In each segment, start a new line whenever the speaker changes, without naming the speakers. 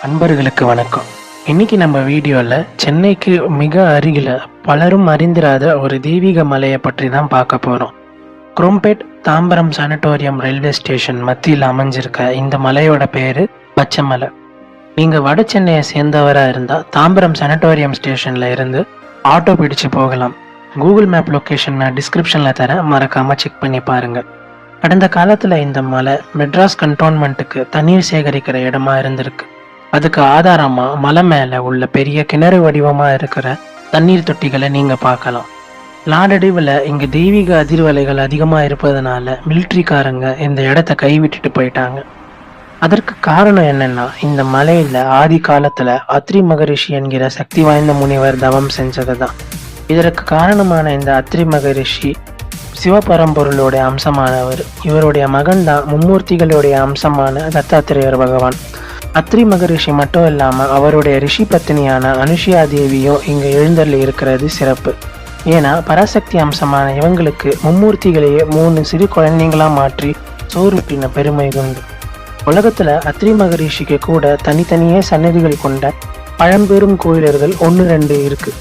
அன்பர்களுக்கு வணக்கம். இன்னைக்கு நம்ம வீடியோவில் சென்னைக்கு மிக அருகில் பலரும் அறிந்திராத ஒரு தெய்வீக மலையை பற்றி தான் பார்க்க போகிறோம். Chromepet Tambaram sanatorium railway station மத்தியில் அமைஞ்சிருக்க இந்த மலையோட பேர் பச்சைமலை. நீங்கள் வட சென்னையை சேர்ந்தவராக இருந்தால் தாம்பரம் சானட்டோரியம் ஸ்டேஷனில் இருந்து ஆட்டோ பிடிச்சு போகலாம். கூகுள் மேப் லொக்கேஷன் நான் டிஸ்கிரிப்ஷனில் தரேன், மறக்காமல் செக் பண்ணி பாருங்கள். கடந்த காலத்தில் இந்த மலை மெட்ராஸ் கண்டோன்மெண்ட்டுக்கு தண்ணீர் சேகரிக்கிற இடமா இருந்திருக்கு. அதுக்கு ஆதாரமாக மலை மேலே உள்ள பெரிய கிணறு வடிவமாக இருக்கிற தண்ணீர் தொட்டிகளை நீங்கள் பார்க்கலாம். நாளடைவில் இங்கே தெய்வீக அதிர்வலைகள் அதிகமாக இருப்பதனால மிலிட்ரிக்காரங்க இந்த இடத்த கைவிட்டுட்டு போயிட்டாங்க. அதற்கு காரணம் என்னன்னா, இந்த மலையில் ஆதி காலத்தில் அத்ரி மகரிஷி என்கிற சக்தி வாய்ந்த முனிவர் தவம் செஞ்சது தான். இதற்கு காரணமான இந்த அத்ரி மகரிஷி சிவபரம்பொருளுடைய அம்சமானவர். இவருடைய மகன் தான் மும்மூர்த்திகளுடைய அம்சமான தத்தாத்திரேயர் பகவான். அத்ரி மகரிஷி மட்டும் இல்லாமல் அவருடைய ரிஷி பத்தினியான அனுஷியா தேவியும் இங்கே எழுந்தருளி இருக்கிறது சிறப்பு. ஏன்னா பராசக்தி அம்சமான இவங்களுக்கு மும்மூர்த்திகளையே 3 சிறு குழந்தைங்களா மாற்றி சோறுட்டின பெருமை உண்டு. உலகத்தில் அத்ரி மகரிஷிக்கு கூட தனித்தனியே சன்னதிகள் கொண்ட பழம்பெரும் கோயிலர்கள் 1-2 இருக்கு.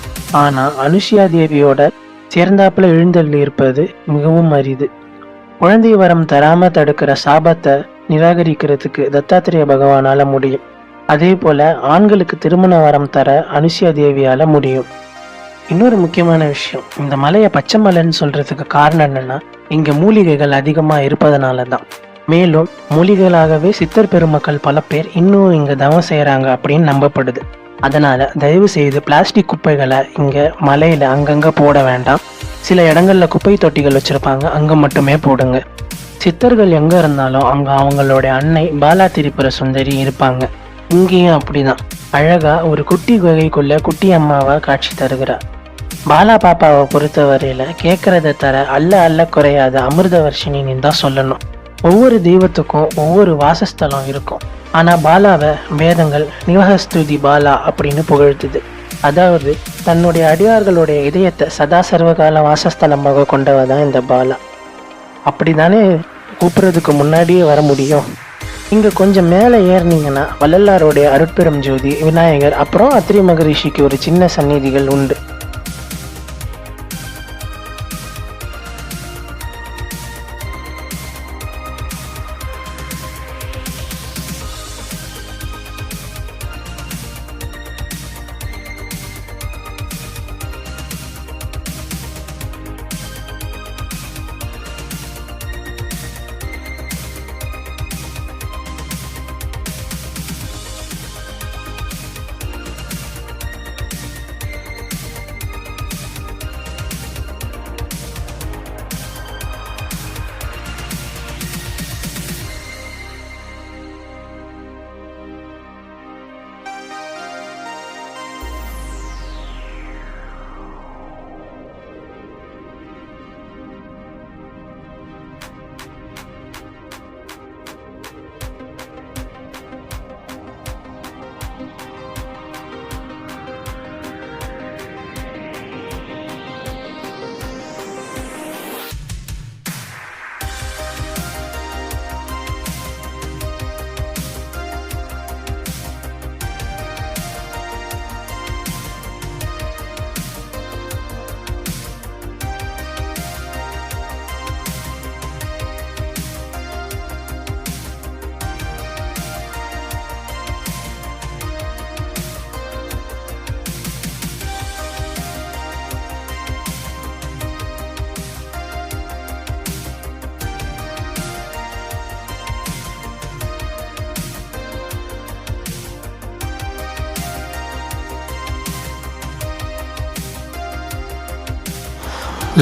ஆனால் அனுஷியா தேவியோட சேர்ந்தாப்புல எழுந்தருளி இருப்பது மிகவும் அரிது. குழந்தை வரம் தராம தடுக்கிற சாபத்தை நிராகரிக்கிறதுக்கு தத்தாத்திரேய பகவானால முடியும். அதே போல ஆண்களுக்கு திருமண வரம் தர அனுஷியா தேவியால முடியும். இன்னொரு முக்கியமான விஷயம், இந்த மலையை பச்சை மலைன்னு சொல்றதுக்கு காரணம் என்னன்னா, இங்க மூலிகைகள் அதிகமா இருப்பதனால தான். மேலும் மூலிகைகளாகவே சித்தர் பெருமக்கள் பல பேர் இன்னும் இங்க தவம் செய்யறாங்க அப்படின்னு நம்பப்படுது. அதனால தயவு செய்து பிளாஸ்டிக் குப்பைகளை இங்க மலையில அங்கங்க போட வேண்டாம். சில இடங்கள்ல குப்பை தொட்டிகள் வச்சிருப்பாங்க, அங்க மட்டுமே போடுங்க. சித்தர்கள் எங்க இருந்தாலும் அங்க அவங்களுடைய அன்னை பாலா திரிபுர சுந்தரி இருப்பாங்க. இங்கேயும் அப்படிதான் அழகா ஒரு குட்டி குகைக்குள்ள குட்டி அம்மாவா காட்சி தருகிறார். பாலா பாப்பாவை பொறுத்த வரையில கேட்கறத தர அல்ல குறையாத அமிர்த வர்ஷினின்னு தான் சொல்லணும். ஒவ்வொரு தெய்வத்துக்கும் ஒவ்வொரு வாசஸ்தலம் இருக்கும். ஆனா பாலாவை வேதங்கள் நிவகஸ்துதி பாலா அப்படின்னு புகழ்த்துது. அதாவது தன்னுடைய அடியார்களுடைய இதயத்தை சதா சர்வகால வாசஸ்தலமாக கொண்டவதான் இந்த பாலா. அப்படிதானே கூப்பிட்றதுக்கு முன்னாடியே வர முடியும். இங்கே கொஞ்சம் மேலே ஏறினீங்கன்னா வள்ளலாருடைய அருட்பெரும் ஜோதி, விநாயகர், அப்புறம் அத்ரி மகரிஷிக்கு ஒரு சின்ன சந்நிதிகள் உண்டு.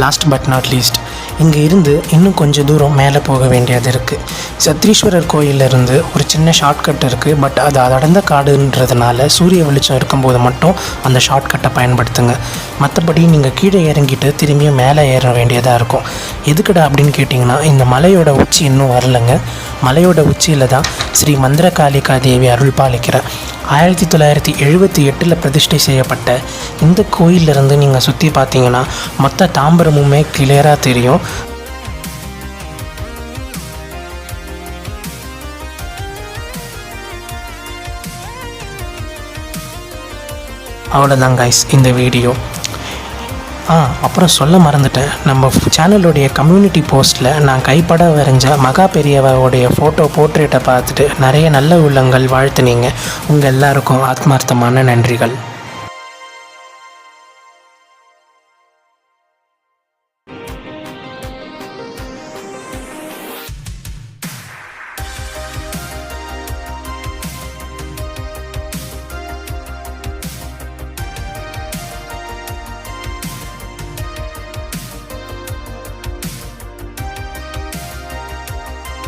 லாஸ்ட் பட் நாட் லீஸ்ட், இங்கே இருந்து இன்னும் கொஞ்சம் தூரம் மேலே போக வேண்டியது இருக்குது. சத்ரீஸ்வரர் கோயிலிருந்து ஒரு சின்ன ஷார்ட்கட் இருக்குது. பட் அது அடர்ந்த காடுன்றதுனால சூரிய வெளிச்சம் இருக்கும்போது மட்டும் அந்த ஷார்ட்கட்டை பயன்படுத்துங்க. மற்றபடி நீங்கள் கீழே இறங்கிட்டு திரும்பியும் மேலே ஏற வேண்டியதாக இருக்கும். எதுக்குடா அப்படின்னு கேட்டிங்கன்னா, இந்த மலையோட உச்சி இன்னும் வரலைங்க. மலையோட உச்சியில் தான் ஸ்ரீ மந்திரகாளிகா தேவி அருள் பாலிக்கிறார். 1978 பிரதிஷ்டை செய்யப்பட்ட இந்த கோயிலிருந்து நீங்கள் சுற்றி பார்த்தீங்கன்னா மொத்த தாம்பரமுமே கிளியராக தெரியும். அவ்வளோதான் கைஸ் இந்த வீடியோ. அப்புறம் சொல்ல மறந்துட்டேன், நம்ம சேனலுடைய கம்யூனிட்டி போஸ்ட்டில் நான் கைப்பட வரைஞ்ச மகா பெரியவாவுடைய ஃபோட்டோ போர்ட்ரேட்டை பார்த்துட்டு நிறைய நல்ல உள்ளங்கள் வாழ்த்துனீங்க. உங்கள் எல்லாருக்கும் ஆத்மார்த்தமான நன்றிகள்.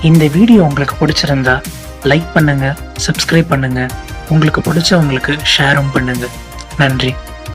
இந்த வீடியோ உங்களுக்கு பிடிச்சிருந்தா லைக் பண்ணுங்கள், சப்ஸ்கிரைப் பண்ணுங்கள், உங்களுக்கு பிடிச்சவங்களுக்கு ஷேரும் பண்ணுங்கள். நன்றி.